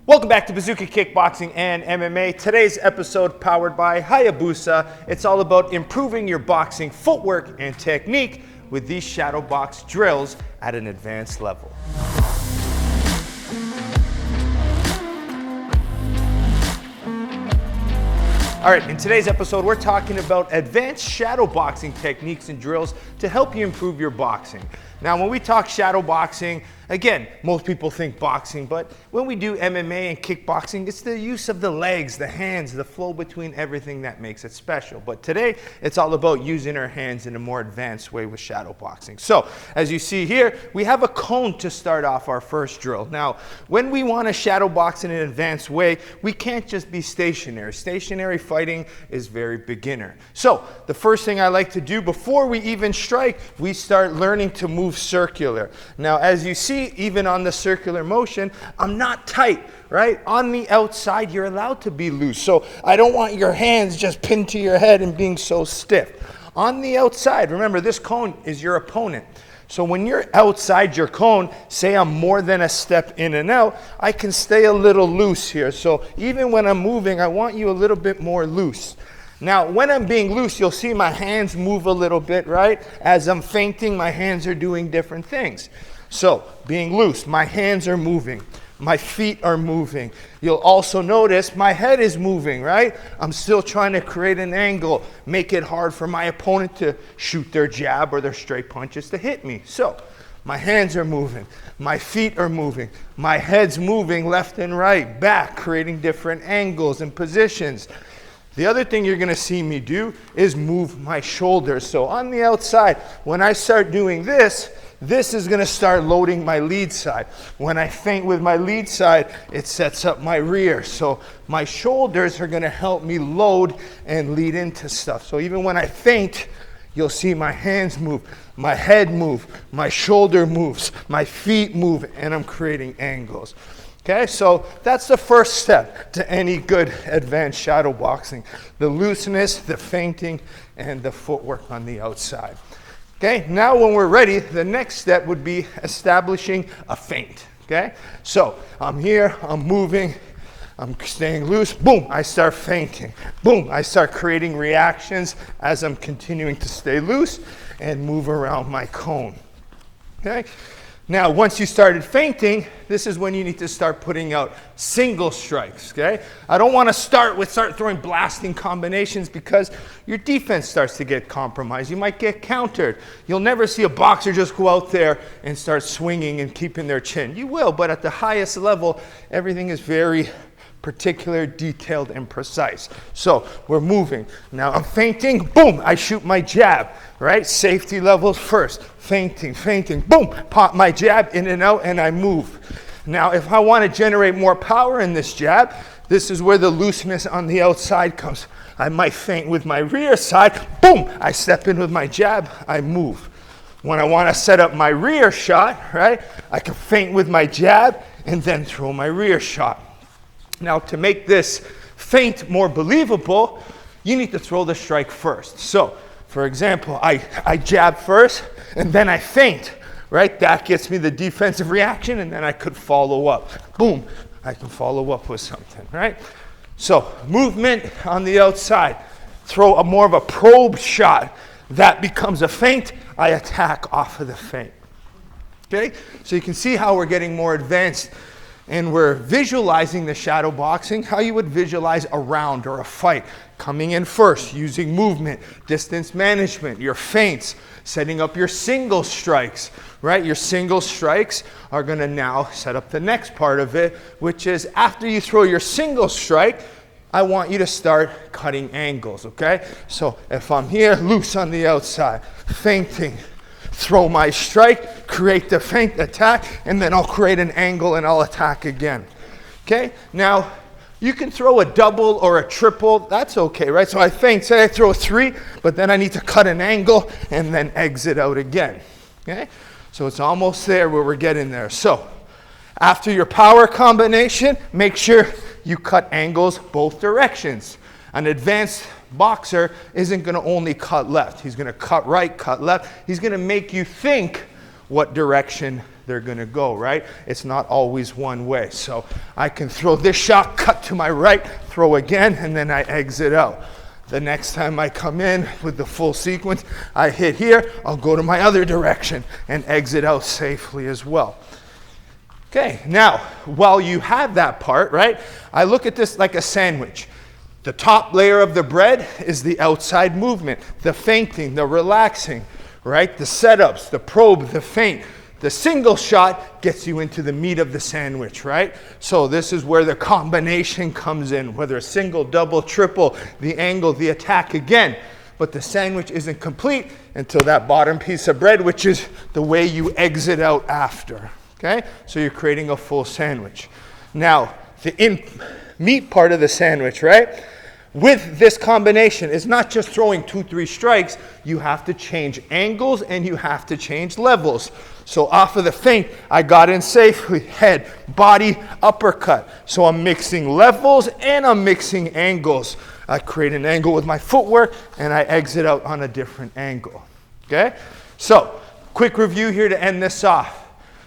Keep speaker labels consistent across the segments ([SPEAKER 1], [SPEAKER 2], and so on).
[SPEAKER 1] Welcome back to Bazooka Kickboxing and MMA. Today's episode powered by Hayabusa. It's all about improving your boxing footwork and technique with these shadow box drills at an advanced level. All right, in today's episode, we're talking about advanced shadow boxing techniques and drills to help you improve your boxing. Now, when we talk shadow boxing, again, most people think boxing, but when we do MMA and kickboxing, it's the use of the legs, the hands, the flow between everything that makes it special. But today, it's all about using our hands in a more advanced way with shadow boxing. So, as you see here, we have a cone to start off our first drill. Now, when we want to shadow box in an advanced way, we can't just be stationary. Stationary fighting is very beginner. So, the first thing I like to do before we even strike, we start learning to move circular. Now, as you see, even on the circular motion, I'm not tight, right? On the outside, you're allowed to be loose. So I don't want your hands just pinned to your head and being so stiff. On the outside, remember, this cone is your opponent. So when you're outside your cone, say I'm more than a step in and out, I can stay a little loose here. So even when I'm moving, I want you a little bit more loose. Now, when I'm being loose, you'll see my hands move a little bit, right? As I'm feinting, my hands are doing different things. So, being loose, my hands are moving. My feet are moving. You'll also notice my head is moving, right? I'm still trying to create an angle, make it hard for my opponent to shoot their jab or their straight punches to hit me. So, my hands are moving, my feet are moving, my head's moving left and right, back, creating different angles and positions. The other thing you're gonna see me do is move my shoulders. So on the outside, when I start doing this, this is gonna start loading my lead side. When I feint with my lead side, it sets up my rear. So my shoulders are gonna help me load and lead into stuff. So even when I feint, you'll see my hands move, my head move, my shoulder moves, my feet move, and I'm creating angles. Okay, so that's the first step to any good advanced shadow boxing. The looseness, the feinting, and the footwork on the outside. Okay, now when we're ready, the next step would be establishing a feint. Okay, so I'm here, I'm moving, I'm staying loose, boom, I start feinting. Boom, I start creating reactions as I'm continuing to stay loose and move around my cone. Okay. Now, once you started feinting, this is when you need to start putting out single strikes, okay? I don't want to start throwing blasting combinations because your defense starts to get compromised. You might get countered. You'll never see a boxer just go out there and start swinging and keeping their chin. You will, but at the highest level, everything is very particular, detailed, and precise. So we're moving. Now I'm feinting, boom, I shoot my jab, right? Safety levels first. Feinting, boom, pop my jab in and out, and I move. Now if I want to generate more power in this jab, this is where the looseness on the outside comes. I might feint with my rear side, boom, I step in with my jab, I move. When I want to set up my rear shot, right, I can feint with my jab and then throw my rear shot. Now, to make this feint more believable, you need to throw the strike first. So, for example, I jab first, and then I feint, right? That gets me the defensive reaction, and then I could follow up. Boom, I can follow up with something, right? So, movement on the outside. Throw more of a probe shot. That becomes a feint. I attack off of the feint. Okay? So you can see how we're getting more advanced. And we're visualizing the shadow boxing, how you would visualize a round or a fight. Coming in first, using movement, distance management, your feints, setting up your single strikes, right? Your single strikes are gonna now set up the next part of it, which is after you throw your single strike, I want you to start cutting angles, okay? So if I'm here, loose on the outside, feinting, throw my strike, create the feint, attack, and then I'll create an angle and I'll attack again. Okay? Now, you can throw a double or a triple. That's okay, right? So I feint, say I throw a 3, but then I need to cut an angle and then exit out again. Okay? So it's almost there where we're getting there. So after your power combination, make sure you cut angles both directions. An advanced boxer isn't going to only cut left. He's going to cut right, cut left. He's going to make you think what direction they're gonna go, right? It's not always one way. So I can throw this shot, cut to my right, throw again, and then I exit out. The next time I come in with the full sequence, I hit here, I'll go to my other direction and exit out safely as well. Okay, now, while you have that part, right, I look at this like a sandwich. The top layer of the bread is the outside movement, the feinting, the relaxing, right? The setups, the probe, the feint. The single shot gets you into the meat of the sandwich, right? So this is where the combination comes in, whether a single, double, triple, the angle, the attack again. But the sandwich isn't complete until that bottom piece of bread, which is the way you exit out after, okay? So you're creating a full sandwich. Now, the meat part of the sandwich, right? With this combination, it's not just throwing 2-3 strikes, you have to change angles and you have to change levels. So off of the feint, I got in safely, head, body, uppercut. So I'm mixing levels and I'm mixing angles. I create an angle with my footwork and I exit out on a different angle, okay? So, quick review here to end this off.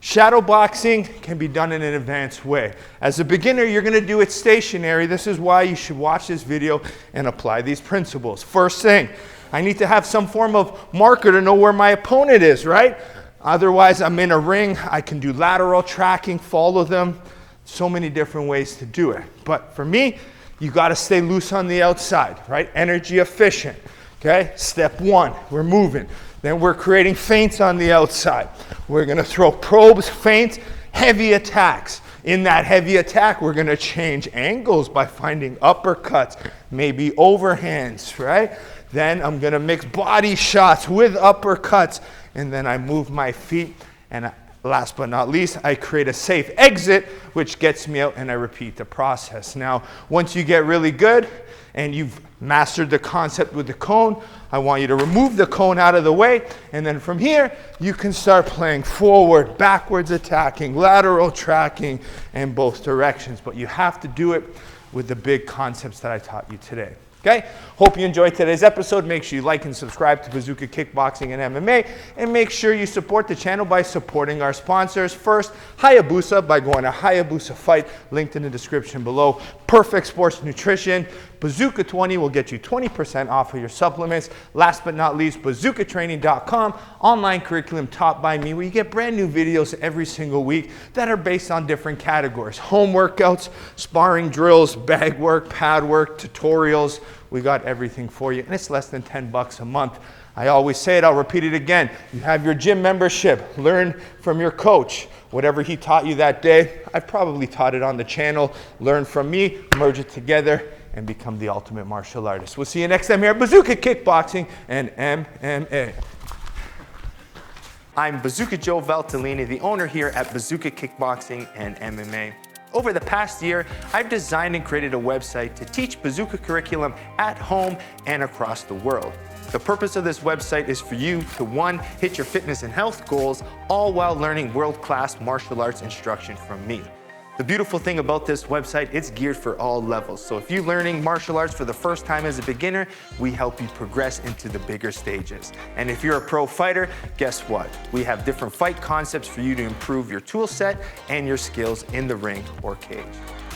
[SPEAKER 1] Shadowboxing can be done in an advanced way. As a beginner, you're gonna do it stationary. This is why you should watch this video and apply these principles. First thing, I need to have some form of marker to know where my opponent is, right? Otherwise, I'm in a ring, I can do lateral tracking, follow them. So many different ways to do it. But for me, you gotta stay loose on the outside, right? Energy efficient, okay? Step one, we're moving. Then we're creating feints on the outside. We're gonna throw probes, feints, heavy attacks. In that heavy attack, we're gonna change angles by finding uppercuts, maybe overhands, right? Then I'm gonna mix body shots with uppercuts, and then I move my feet, and last but not least, I create a safe exit, which gets me out, and I repeat the process. Now, once you get really good, and you've mastered the concept with the cone, I want you to remove the cone out of the way, and then from here, you can start playing forward, backwards attacking, lateral tracking, in both directions. But you have to do it with the big concepts that I taught you today. Okay? Hope you enjoyed today's episode. Make sure you like and subscribe to Bazooka Kickboxing and MMA, and make sure you support the channel by supporting our sponsors. First, Hayabusa, by going to Hayabusa Fight, linked in the description below. Perfect Sports Nutrition. Bazooka 20 will get you 20% off of your supplements. Last but not least, bazookatraining.com, online curriculum taught by me, where you get brand new videos every single week that are based on different categories. Home workouts, sparring drills, bag work, pad work, tutorials. We got everything for you, and it's less than 10 bucks a month. I always say it, I'll repeat it again. You have your gym membership, learn from your coach. Whatever he taught you that day, I've probably taught it on the channel. Learn from me, merge it together, and become the ultimate martial artist. We'll see you next time here at Bazooka Kickboxing and MMA. I'm Bazooka Joe Valtellini, the owner here at Bazooka Kickboxing and MMA. Over the past year, I've designed and created a website to teach Bazooka curriculum at home and across the world. The purpose of this website is for you to, one, hit your fitness and health goals, all while learning world-class martial arts instruction from me. The beautiful thing about this website, it's geared for all levels. So if you're learning martial arts for the first time as a beginner, we help you progress into the bigger stages. And if you're a pro fighter, guess what? We have different fight concepts for you to improve your tool set and your skills in the ring or cage.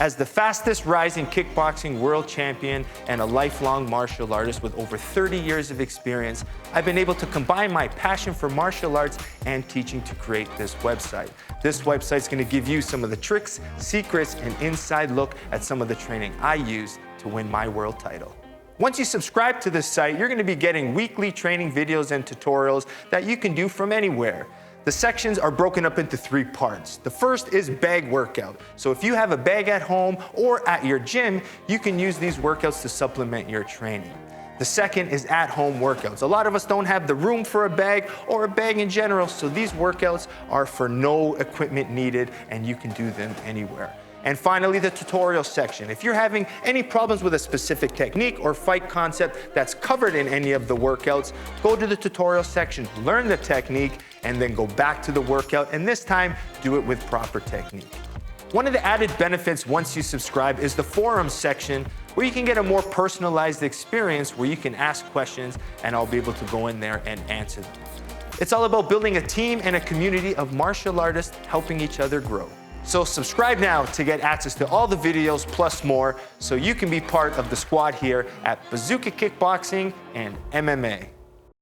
[SPEAKER 1] As the fastest rising kickboxing world champion and a lifelong martial artist with over 30 years of experience, I've been able to combine my passion for martial arts and teaching to create this website. This website's gonna give you some of the tricks, secrets, and inside look at some of the training I use to win my world title. Once you subscribe to this site, you're gonna be getting weekly training videos and tutorials that you can do from anywhere. The sections are broken up into 3 parts. The first is bag workout. So if you have a bag at home or at your gym, you can use these workouts to supplement your training. The second is at-home workouts. A lot of us don't have the room for a bag or a bag in general, so these workouts are for no equipment needed and you can do them anywhere. And finally, the tutorial section. If you're having any problems with a specific technique or fight concept that's covered in any of the workouts, go to the tutorial section, learn the technique, and then go back to the workout, and this time, do it with proper technique. One of the added benefits once you subscribe is the forums section, where you can get a more personalized experience where you can ask questions and I'll be able to go in there and answer them.
[SPEAKER 2] It's all about building a team and a community of martial artists helping each other grow. So subscribe now to get access to all the videos plus more so you can be part of the squad here at Bazooka Kickboxing and MMA.